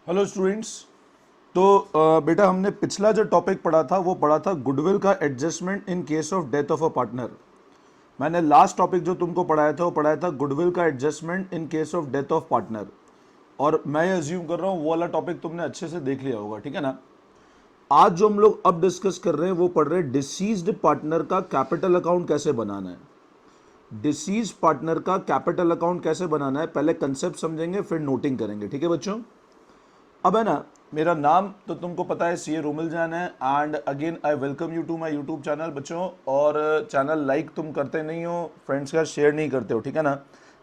Hello students. तो बेटा हमने पिछला जो टॉपिक पढ़ा था वो पढ़ा था गुडविल का adjustment in case of death of a partner. मैंने लास्ट टॉपिक जो तुमको पढ़ाया था वो पढ़ाया था गुडविल का adjustment in case of death of partner. और मैं ये अज्यूम कर रहा हूँ वो वाला टॉपिक तुमने अच्छे से देख लिया होगा, ठीक है ना। आज जो हम लोग अब डिस्कस कर रहे हैं वो पढ़ रहे हैं डिसीज्ड पार्टनर का कैपिटल अकाउंट कैसे बनाना है। डिसीज पार्टनर का कैपिटल अकाउंट कैसे बनाना है, पहले कंसेप्ट समझेंगे फिर नोटिंग करेंगे, ठीक है बच्चों। अब है ना, मेरा नाम तो तुमको पता है सीए रोमिल जान है and again I welcome you to my YouTube channel बच्चों। और चैनल लाइक तुम करते नहीं हो, फ्रेंड्स का शेयर नहीं करते हो, ठीक है ना।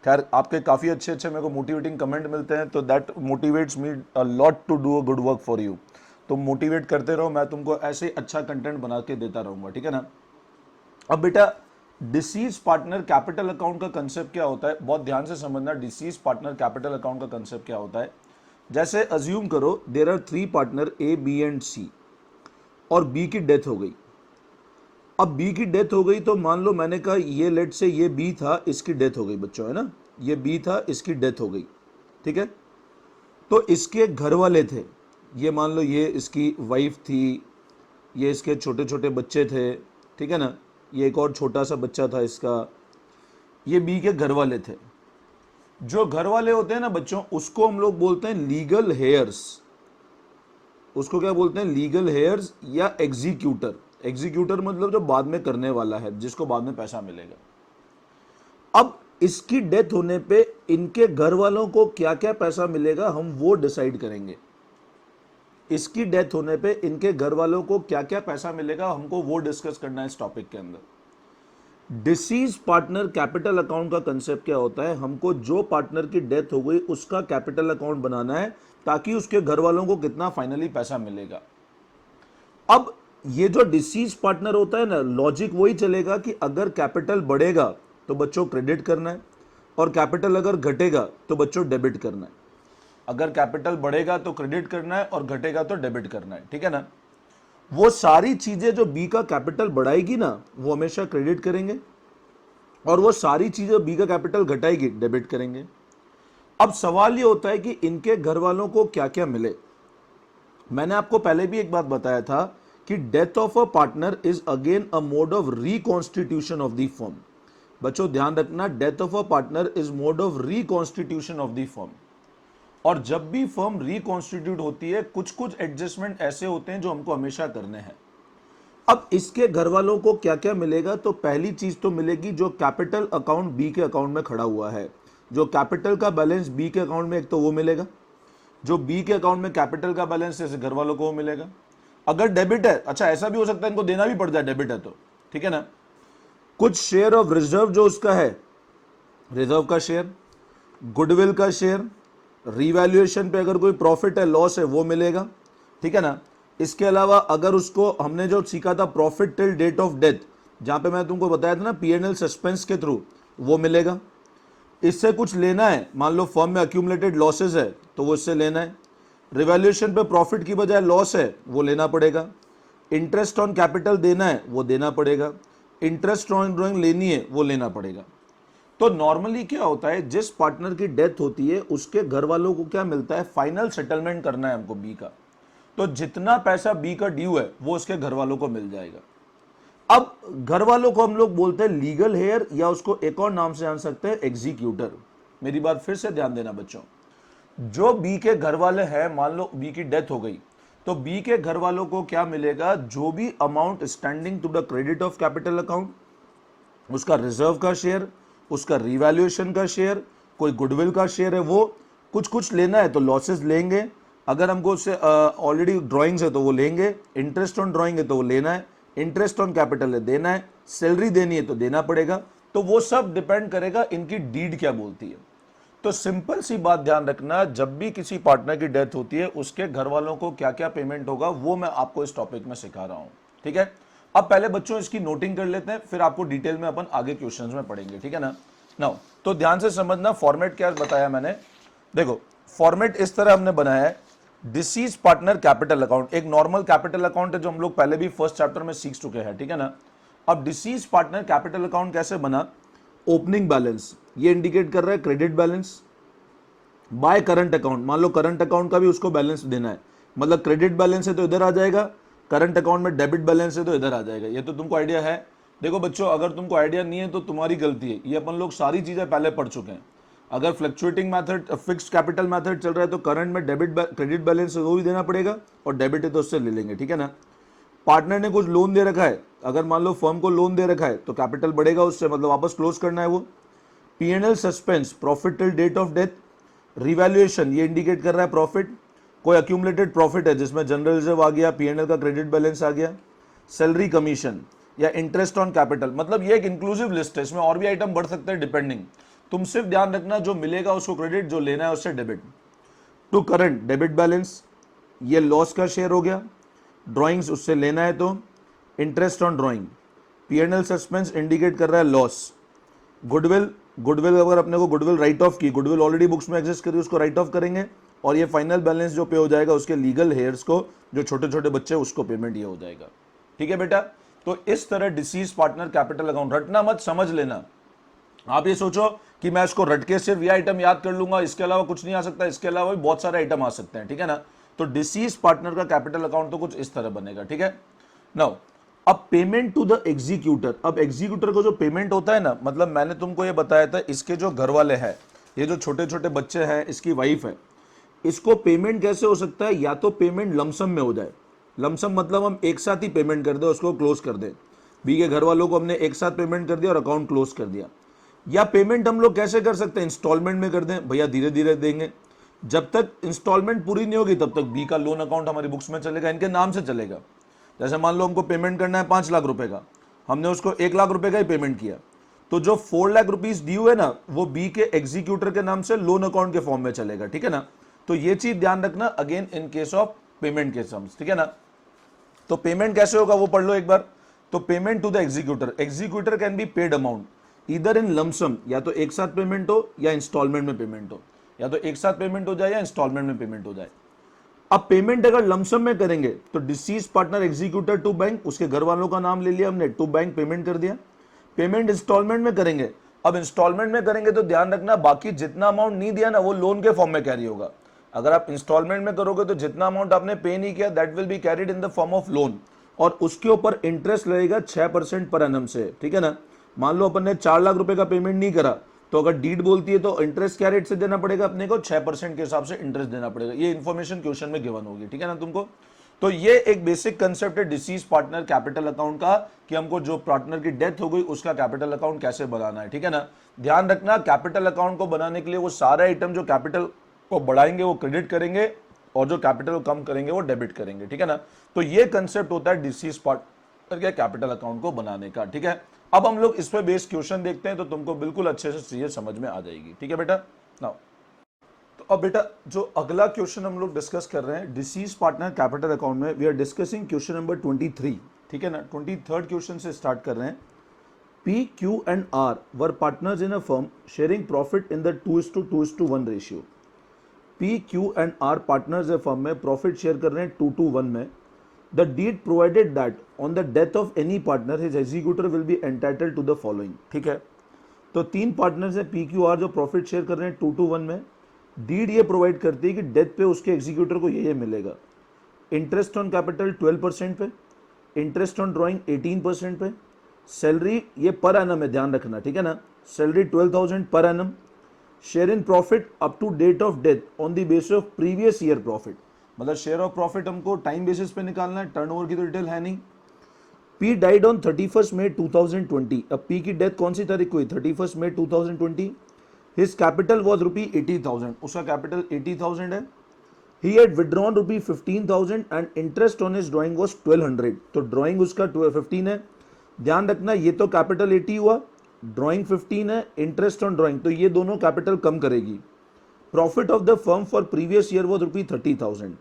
खैर आपके काफ़ी अच्छे अच्छे मेरे को मोटिवेटिंग कमेंट मिलते हैं तो that motivates me a lot to do a good work for you. तुम मोटिवेट करते रहो, मैं तुमको ऐसे ही अच्छा कंटेंट बना के देता रहूँगा, ठीक है ना। अब बेटा डिसीज पार्टनर कैपिटल अकाउंट का कंसेप्ट क्या होता है, बहुत ध्यान से समझना। डिसीज पार्टनर कैपिटल अकाउंट का कंसेप्ट क्या होता है। जैसे अज्यूम करो there are three partner A B and C और बी की डेथ हो गई। अब बी की डेथ हो गई तो मान लो मैंने कहा ये लेट से ये बी था, इसकी डेथ हो गई बच्चों, है ना। ये बी था, इसकी डेथ हो गई, ठीक है। तो इसके घर वाले थे, ये मान लो ये इसकी वाइफ थी, ये इसके छोटे छोटे बच्चे थे, ठीक है ना। ये एक और छोटा सा बच्चा था इसका। ये बी के घर वाले थे। जो घर वाले होते हैं ना बच्चों, उसको हम लोग बोलते हैं लीगल हेयर्स। उसको क्या बोलते हैं, लीगल हेयर्स या एग्जीक्यूटर। एग्जीक्यूटर मतलब जो बाद में करने वाला है, जिसको बाद में पैसा मिलेगा। अब इसकी डेथ होने पे इनके घर वालों को क्या क्या पैसा मिलेगा हम वो डिसाइड करेंगे। इसकी डेथ होने पे इनके घर वालों को क्या क्या पैसा मिलेगा हमको वो डिस्कस करना है इस टॉपिक के अंदर। डिसीज पार्टनर कैपिटल अकाउंट का कंसेप्ट क्या होता है, हमको जो पार्टनर की डेथ हो गई उसका कैपिटल अकाउंट बनाना है ताकि उसके घर वालों को कितना फाइनली पैसा मिलेगा। अब ये जो डिसीज पार्टनर होता है ना, लॉजिक वही चलेगा कि अगर कैपिटल बढ़ेगा तो बच्चों क्रेडिट करना है और कैपिटल अगर घटेगा तो बच्चों डेबिट करना है। अगर कैपिटल बढ़ेगा तो क्रेडिट करना है और घटेगा तो डेबिट करना है, ठीक है ना। वो सारी चीजें जो बी का कैपिटल बढ़ाएगी ना वो हमेशा क्रेडिट करेंगे और वो सारी चीजें बी का कैपिटल घटाएगी डेबिट करेंगे। अब सवाल ये होता है कि इनके घर वालों को क्या क्या मिले। मैंने आपको पहले भी एक बात बताया था कि death of a partner is again a mode of reconstitution of the firm. बच्चों ध्यान रखना, death of a partner is mode of reconstitution of the firm. और जब भी फर्म रिकॉन्स्टिट्यूट होती है कुछ कुछ एडजस्टमेंट ऐसे होते हैं जो हमको हमेशा करने हैं। अब इसके घर वालों को क्या क्या मिलेगा, तो पहली चीज तो मिलेगी जो कैपिटल अकाउंट बी के अकाउंट में खड़ा हुआ है। जो कैपिटल का बैलेंस बी के अकाउंट में एक तो वो मिलेगा, जो बी के अकाउंट में कैपिटल का बैलेंस जैसे घर वालों को वो मिलेगा। अगर डेबिट है, अच्छा ऐसा भी हो सकता है इनको देना भी पड़ जाए डेबिट है तो, ठीक है ना। कुछ शेयर ऑफ रिजर्व जो उसका है, रिजर्व का शेयर, गुडविल का शेयर, रिवैल्यूएशन पे अगर कोई प्रॉफिट है लॉस है वो मिलेगा, ठीक है ना। इसके अलावा अगर उसको हमने जो सीखा था profit till date of death, जहां पे मैं तुमको बताया था ना पीएनएल सस्पेंस के थ्रू, वो मिलेगा। इससे कुछ लेना है, मान लो फर्म में अक्यूमुलेटेड लॉसेज है तो वो इससे लेना है। रिवैल्यूएशन पे प्रॉफिट की बजाय लॉस है वो लेना पड़ेगा। इंटरेस्ट ऑन कैपिटल देना है वो देना पड़ेगा। इंटरेस्ट ऑन ड्रॉइंग लेनी है वो लेना पड़ेगा। तो नॉर्मली क्या होता है, जिस पार्टनर की डेथ होती है उसके घर वालों को क्या मिलता है, फाइनल सेटलमेंट करना है हमको बी का। तो जितना पैसा बी का ड्यू है वो उसके घर वालों को मिल जाएगा। अब घर वालों को हम लोग बोलते हैं लीगल हेयर या उसको एक और नाम से जान सकते हैं एग्जीक्यूटर। मेरी बात फिर से ध्यान देना बच्चों, जो बी के घर वाले हैं, मान लो बी की डेथ हो गई तो बी के घर वालों को क्या मिलेगा, जो भी amount standing to the credit of capital account, उसका रिजर्व का शेयर, उसका रिवैल्यूएशन का शेयर, कोई गुडविल का शेयर है वो, कुछ कुछ लेना है तो लॉसेस लेंगे। अगर हमको उससे ऑलरेडी ड्राइंग्स है तो वो लेंगे। इंटरेस्ट ऑन ड्राइंग है तो वो लेना है। इंटरेस्ट ऑन कैपिटल है देना है। सैलरी देनी है तो देना पड़ेगा। तो वो सब डिपेंड करेगा इनकी डीड क्या बोलती है। तो सिंपल सी बात ध्यान रखना, जब भी किसी पार्टनर की डेथ होती है उसके घर वालों को क्या क्या पेमेंट होगा वो मैं आपको इस टॉपिक में सिखा रहा हूं, ठीक है। अब पहले बच्चों इसकी नोटिंग कर लेते हैं, फिर आपको डिटेल में अपन आगे क्वेश्चंस में पढ़ेंगे, ठीक है ना। नाउ तो ध्यान से समझना, फॉर्मेट क्या बताया मैंने। देखो फॉर्मेट इस तरह हमने बनाया है, डिसीज पार्टनर कैपिटल अकाउंट एक नॉर्मल कैपिटल अकाउंट है जो हम लोग पहले भी फर्स्ट चैप्टर में सीख चुके हैं, ठीक है ना। अब डिसीज पार्टनर कैपिटल अकाउंट कैसे बना, ओपनिंग बैलेंस ये इंडिकेट कर रहा है credit balance, by current account, मान लो करंट अकाउंट का भी उसको बैलेंस देना है, मतलब क्रेडिट बैलेंस है तो इधर आ जाएगा, करंट अकाउंट में डेबिट बैलेंस है तो इधर आ जाएगा। ये तो तुमको आइडिया है। देखो बच्चों, अगर तुमको आइडिया नहीं है तो तुम्हारी गलती है, ये अपन लोग सारी चीजें पहले पढ़ चुके हैं। अगर fluctuating method, fixed capital method चल रहा है तो करंट में डेबिट क्रेडिट बैलेंस वो भी देना पड़ेगा, और डेबिट है तो उससे ले लेंगे, ठीक है ना। पार्टनर ने कुछ लोन दे रखा है, अगर मान लो फर्म को लोन दे रखा है तो कैपिटल बढ़ेगा उससे, मतलब वापस क्लोज करना है वो। PNL suspense, profit till date of death. Revaluation, ये इंडिकेट कर रहा है प्रॉफिट, कोई अक्यूमुलेटेड प्रॉफिट है जिसमें जनरल रिजर्व आ गया, पीएनएल का क्रेडिट बैलेंस आ गया। सैलरी कमीशन या इंटरेस्ट ऑन कैपिटल, मतलब ये एक इंक्लूसिव लिस्ट है, इसमें और भी आइटम बढ़ सकते हैं डिपेंडिंग। तुम सिर्फ ध्यान रखना जो मिलेगा उसको क्रेडिट, जो लेना है उससे debit. To current debit balance, ये लॉस का शेयर हो गया, ड्राइंग्स उससे लेना है तो interest on drawing. PNL suspense indicate कर रहा है लॉस। गुडविल, गुडविल अगर अपने को गुडविल राइट ऑफ की, गुडविल ऑलरेडी बुक्स में एग्जिस्ट करी, उसको राइट ऑफ करेंगे, और ये फाइनल बैलेंस जो पे हो जाएगा उसके लीगल हेयर्स को, जो छोटे छोटे बच्चे, उसको पेमेंट ये हो जाएगा। ठीक है बेटा, तो इस तरह डिसीज पार्टनर कैपिटल अकाउंट, रटना मत, समझ लेना। आप ये सोचो कि मैं इसको रट के सिर्फ ये आइटम याद कर लूंगा, इसके अलावा कुछ नहीं आ सकता, इसके अलावा भी बहुत सारे आइटम आ सकते हैं, ठीक है ना। तो डिसीज पार्टनर का कैपिटल अकाउंट तो कुछ इस तरह बनेगा, ठीक है। नाउ अब पेमेंट टू द एग्जीक्यूटर, अब एग्जीक्यूटर को जो पेमेंट होता है ना, मतलब मैंने तुमको ये बताया था, इसके जो घर वाले हैं, ये जो छोटे छोटे बच्चे हैं, इसकी वाइफ है, इसको पेमेंट कैसे हो सकता है, या तो पेमेंट लमसम में हो जाए, लमसम मतलब हम एक साथ ही पेमेंट कर दें, उसको क्लोज कर दें, बी के घर वालों को हमने एक साथ पेमेंट कर दिया और अकाउंट क्लोज कर दिया। या पेमेंट हम लोग कैसे कर सकते हैं, इंस्टॉलमेंट में कर दें, भैया धीरे धीरे देंगे, जब तक इंस्टॉलमेंट पूरी नहीं होगी तब तक बी का लोन अकाउंट हमारी बुक्स में चलेगा, इनके नाम से चलेगा। जैसे मान लो हमको पेमेंट करना है 5 लाख रुपए का, हमने उसको 1 लाख रुपए का ही पेमेंट किया, तो जो 4 लाख रुपीज ड्यू है ना, वो बी के एग्जीक्यूटर के नाम से लोन अकाउंट के फॉर्म में चलेगा, ठीक है ना। तो ये चीज ध्यान रखना, again in case of payment के सम्स, ठीक है ना। तो पेमेंट कैसे होगा वो पढ़ लो एक बार। तो payment to the executor, executor can be paid amount इधर इन लमसम, या तो एक साथ पेमेंट हो या इंस्टॉलमेंट में पेमेंट हो, या तो एक साथ पेमेंट हो जाए या इंस्टॉलमेंट में पेमेंट हो जाए। अब पेमेंट अगर लमसम में करेंगे तो deceased partner executor to bank, उसके घर वालों का नाम ले लिया हमने, टू बैंक पेमेंट कर दिया। पेमेंट इंस्टॉलमेंट में करेंगे, अब इंस्टॉलमेंट में करेंगे तो ध्यान रखना बाकी जितना अमाउंट नहीं दिया ना वो लोन के फॉर्म में कैरी होगा। अगर आप इंस्टॉलमेंट में करोगे तो जितना अमाउंट आपने पे नहीं किया that will be carried in the form of loan, और उसके ऊपर इंटरेस्ट लगेगा 6% पर एनम से, ठीक है ना। मान लो अपन ने 4 लाख रुपए का पेमेंट नहीं करा, तो अगर डीड बोलती है तो इंटरेस्ट क्या रेट से देना पड़ेगा अपने को, 6% के हिसाब से इंटरेस्ट देना पड़ेगा। ये इन्फॉर्मेशन क्वेश्चन में गिवन होगी, ठीक है ना तुमको। तो ये एक बेसिक कंसेप्ट है डिसीज पार्टनर कैपिटल अकाउंट का, कि हमको जो पार्टनर की डेथ हो गई उसका कैपिटल अकाउंट कैसे बनाना है, ठीक है ना। ध्यान रखना कैपिटल अकाउंट को बनाने के लिए वो सारे आइटम जो कैपिटल को बढ़ाएंगे वो क्रेडिट करेंगे, और जो कैपिटल को कम करेंगे वो डेबिट करेंगे, ठीक है ना। तो ये कंसेप्ट होता है डिसीज पार्टनर के कैपिटल अकाउंट को बनाने का, ठीक है। अब हम लोग इस पे बेस्ड क्वेश्चन देखते हैं तो तुमको बिल्कुल अच्छे से चीजें समझ में आ जाएगी, ठीक है बेटा। नाउ तो अब बेटा जो अगला क्वेश्चन हम लोग डिस्कस कर रहे हैं डिसीज पार्टनर कैपिटल अकाउंट में, we are discussing question number 23, ठीक है ना। 23rd क्वेश्चन से स्टार्ट कर रहे हैं। P, Q and R were partners in a firm sharing profit in the 2:1 ratio. P, Q and R partners a firm में profit share कर रहे हैं 2:1 में। The deed provided that on the death of any partner his executor will be entitled to the following, ठीक है। तो 3 partners हैं P, Q, R, जो प्रॉफिट शेयर कर रहे हैं 2:1 में। डीड ये प्रोवाइड करती है कि डेथ पे उसके एग्जीक्यूटर को ये मिलेगा। इंटरेस्ट ऑन कैपिटल 12% पे, इंटरेस्ट ऑन ड्राइंग 18% पे, सैलरी ये पर एनम है, ध्यान रखना, ठीक है ना। Salary 12,000 per annum. Share in profit up to date of death on the basis of previous year profit, मतलब शेयर ऑफ प्रॉफिट हमको टाइम बेसिस पे निकालना है, टर्नओवर की तो डिटेल है नहीं। पी डाइड ऑन 31 मई 2020, अब पी की डेथ कौन सी तारीख को हुई, 31 मई 2020। हिज कैपिटल वॉज ₹80,000, उसका कैपिटल 80,000 है। He had withdrawn ₹15,000 and interest on his drawing was 1200, तो ड्राइंग उसका 15 है। ध्यान रखना ये तो कैपिटल 80 हुआ, ड्राइंग 15 है, इंटरेस्ट ऑन ड्राइंग, तो ये दोनों कैपिटल कम करेगी। Profit of the firm for previous year was ₹30,000।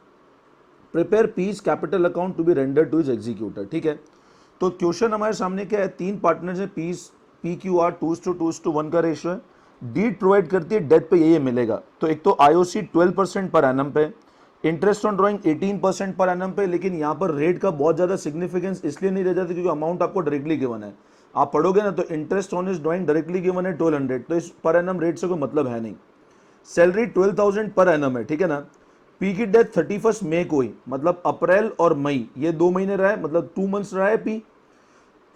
Prepare P's capital account to be render to his executor, ठीक है। तो क्वेश्चन हमारे सामने क्या है, 3 पार्टनर्स है, पीस पी क्यू आर 2:1 का रेशियो है। डीड प्रोवाइड करती है डेथ पे ये मिलेगा, तो एक तो आईओसी 12% पर एनम पे, interest on drawing 18% per annum पे, लेकिन यहाँ पर रेट का बहुत ज्यादा सिग्निफिकेंस इसलिए नहीं रह जाता क्योंकि अमाउंट आपको डायरेक्टली गिवन है। आप पढ़ोगे ना तो interest on is drawing directly given है 1200, तो इस पर एनम रेट से कोई मतलब है नहीं। सैलरी 12,000 पर एनम है, ठीक है ना। पी की डेथ 31 मई को हुई, मतलब अप्रैल और मई ये 2 महीने रहा है, मतलब 2 मंथ्स रहा है P.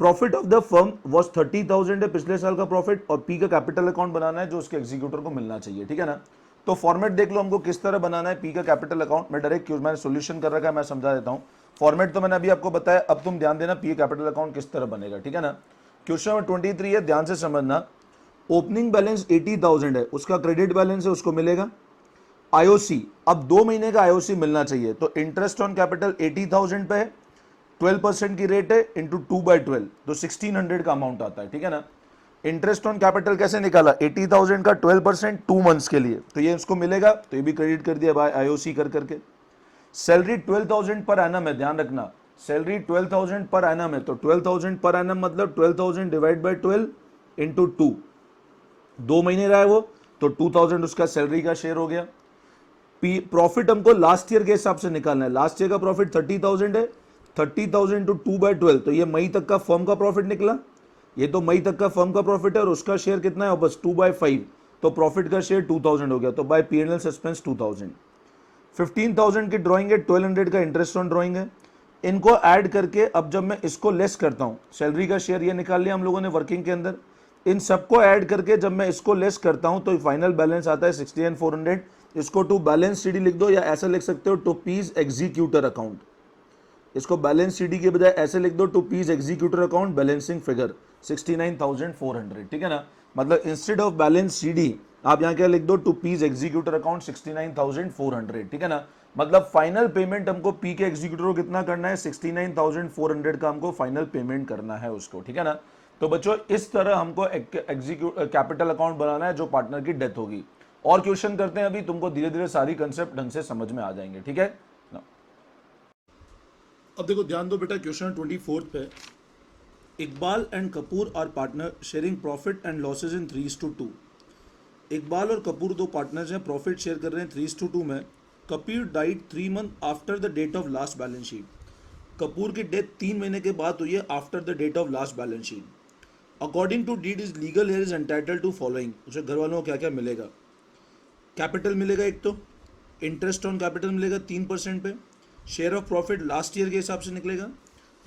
Profit of the firm was 30,000 है पिछले साल का प्रॉफिट, और पी का कैपिटल अकाउंट बनाना है जो उसके एग्जीक्यूटर को मिलना चाहिए, ठीक है ना। तो फॉर्मेट देख लो हमको किस तरह बनाना है पी का कैपिटल अकाउंट। मैं डायरेक्ट मैंने सोल्यूशन कर रखा है, मैं समझा देता हूँ। फॉर्मेट तो मैंने अभी आपको बताया, अब तुम ध्यान देना पी कैपिटल अकाउंट किस तरह बनेगा, ठीक है ना। क्वेश्चन नंबर 23 है, ध्यान से समझना। ओपनिंग बैलेंस 80,000 है, उसका क्रेडिट बैलेंस है, उसको मिलेगा। आईओसी, अब 2 महीने का आईओसी मिलना चाहिए, तो इंटरेस्ट ऑन कैपिटल 80,000 पे है, 12% की रेट है, इंटू 2/12 तो 1600 का अमाउंट आता है, ठीक है ना। इंटरेस्ट ऑन कैपिटल कैसे निकाला, 80,000 का 12% 2 मंथ्स के लिए, तो ये उसको मिलेगा, तो ये भी क्रेडिट कर दिया बाय आईओसी कर करके। सैलरी 12,000 पर एनम है, ध्यान रखना, सैलरी 12,000 पर एनम है, तो 12,000 पर एनम मतलब 12,000 डिवाइड बाय 12 इंटू 2, 2 महीने रहा है वो, तो 2,000 उसका सैलरी का शेयर हो गया। प्रॉफिट हमको लास्ट ईयर के हिसाब से निकालना है, लास्ट ईयर का प्रॉफिट 30,000 है, 30,000 टू 2/12 तो ये मई तक का फर्म का प्रॉफिट निकला, ये तो मई तक का फर्म का प्रॉफिट है, और उसका शेयर कितना है बस 2/5, तो प्रॉफिट का शेयर 2,000 हो गया, तो बाय पीएनएल सस्पेंस 2,000। 15,000 की ड्राइंग है, 1,200 का इंटरेस्ट ऑन ड्राइंग है, इनको ऐड करके अब जब मैं इसको लेस करता हूं, सैलरी का शेयर ये निकाल लिया हम लोगों ने वर्किंग के अंदर, इन सबको ऐड करके जब मैं इसको लेस करता हूं तो फाइनल बैलेंस आता है 69,400। इसको टू बैलेंस सीडी लिख दो, या ऐसा लिख सकते हो टू पीज एग्जीक्यूटर अकाउंट, इसको बैलेंस सीडी के बजाय ऐसे लिख दो to P's executor account balancing figure 69,400, ठीक है ना। मतलब इंस्टेड ऑफ बैलेंस सीडी आप यहां क्या लिख दो, टू पीज एग्जीक्यूटर अकाउंट 69,400, ठीक है ना। मतलब फाइनल पेमेंट हमको पी के एग्जीक्यूटर को कितना करना है, 69,400 का हमको फाइनल पेमेंट करना है उसको, ठीक है ना। तो बच्चों इस तरह हमको कैपिटल अकाउंट बनाना है जो पार्टनर की डेथ होगी। और क्वेश्चन करते हैं अभी, तुमको धीरे धीरे सारी कंसेप्ट ढंग से समझ में आ जाएंगे, ठीक है ना। अब देखो ध्यान दो बेटा, क्वेश्चन 24 पे, Iqbal and Kapoor are partner sharing profit and losses in 3:2। Iqbal और कपूर दो पार्टनर्स हैं, प्रॉफिट शेयर कर रहे हैं 3:2 में। Kapoor died 3 month after the date of last balance sheet, Kapoor की डेथ 3 महीने के बाद हुई है after the date of last balance sheet. According to deed is legal heir is entitled to following, उसे घर वालों को क्या क्या मिलेगा, कैपिटल मिलेगा एक तो, इंटरेस्ट ऑन कैपिटल मिलेगा 3% पे, share of profit last year के हिसाब से निकलेगा,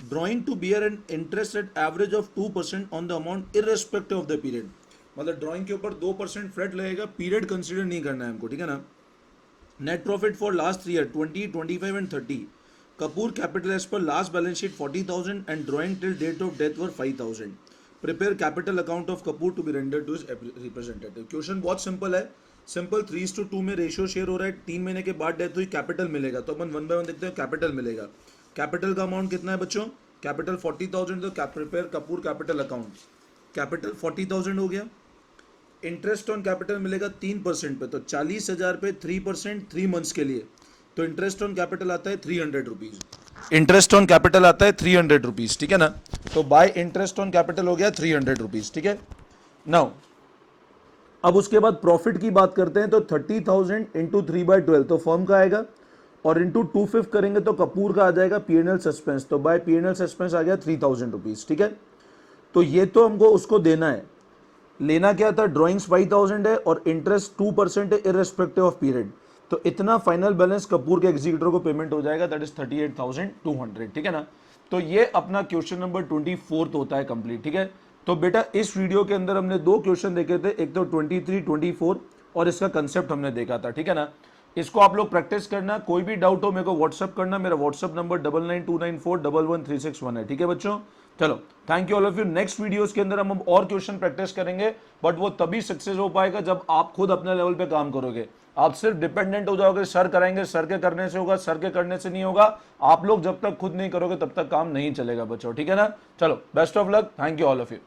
drawing to bear an interest at average of 2% on the amount irrespective of the period, मतलब ड्रॉइंग के ऊपर 2% फ्लैट लगेगा, पीरियड कंसीडर नहीं करना है हमको, ठीक है ना। Net profit for last 3 year 20, 25 and 30। Kapoor capital as per last balance sheet 40,000 and drawing till date of death were 5,000। Prepare capital account of Kapoor to be rendered to his representative. Question बहुत simple है, simple 3:2 में ratio share हो रहा है, 3 महीने के बाद death हुई, कैपिटल मिलेगा, तो अपन 1 बाय 1 देखते हैं। कैपिटल मिलेगा, कैपिटल का अमाउंट कितना है बच्चों, कैपिटल 40,000, तो prepare Kapoor capital account, capital 40,000 हो गया। इंटरेस्ट ऑन कैपिटल मिलेगा 3% पे, तो 40,000 पे 3% 3 मंथ्स के लिए, तो इंटरेस्ट ऑन कैपिटल आता है 300 रुपीज, इंटरेस्ट ऑन कैपिटल आता है 300 रुपीज, ठीक है ना। तो बाय इंटरेस्ट ऑन कैपिटल हो गया 300 रुपीज, ठीक है। नाउ अब उसके बाद प्रॉफिट की बात करते हैं, तो 30,000 इंटू 3/12 तो फर्म का आएगा, और इंटू 2/5 करेंगे तो कपूर का आ जाएगा पीएनएल सस्पेंस, तो बाय पीएनएल सस्पेंस आ गया 3,000 रुपीज, ठीक है। तो ये तो हमको उसको देना है, लेना क्या था, ड्राइंग्स 5,000 है और इंटरेस्ट 2% है इररेस्पेक्टिव ऑफ पीरियड, तो इतना फाइनल बैलेंस कपूर के एग्जीक्यूटर को पेमेंट हो जाएगा, दैट इज 38,200, ठीक है ना। तो ये अपना क्वेश्चन नंबर 24 होता है कंप्लीट, ठीक है। तो बेटा इस वीडियो के अंदर हमने 2 क्वेश्चन देखे थे, एक तो 23, 24 और इसका कंसेप्ट हमने देखा था, ठीक है ना। इसको आप लोग प्रैक्टिस करना, कोई भी डाउट हो मेरे को व्हाट्सअप करना, मेरा व्हाट्सअप नंबर 9929411361 है, ठीक है बच्चों। चलो thank you all of you. Next videos के अंदर हम और क्वेश्चन प्रैक्टिस करेंगे, बट वो तभी सक्सेस हो पाएगा जब आप खुद अपने लेवल पे काम करोगे। आप सिर्फ डिपेंडेंट हो जाओगे, सर कराएंगे, सर के करने से होगा, सर के करने से नहीं होगा। आप लोग जब तक खुद नहीं करोगे तब तक काम नहीं चलेगा बच्चों, ठीक है ना। चलो best of luck, thank you all of you.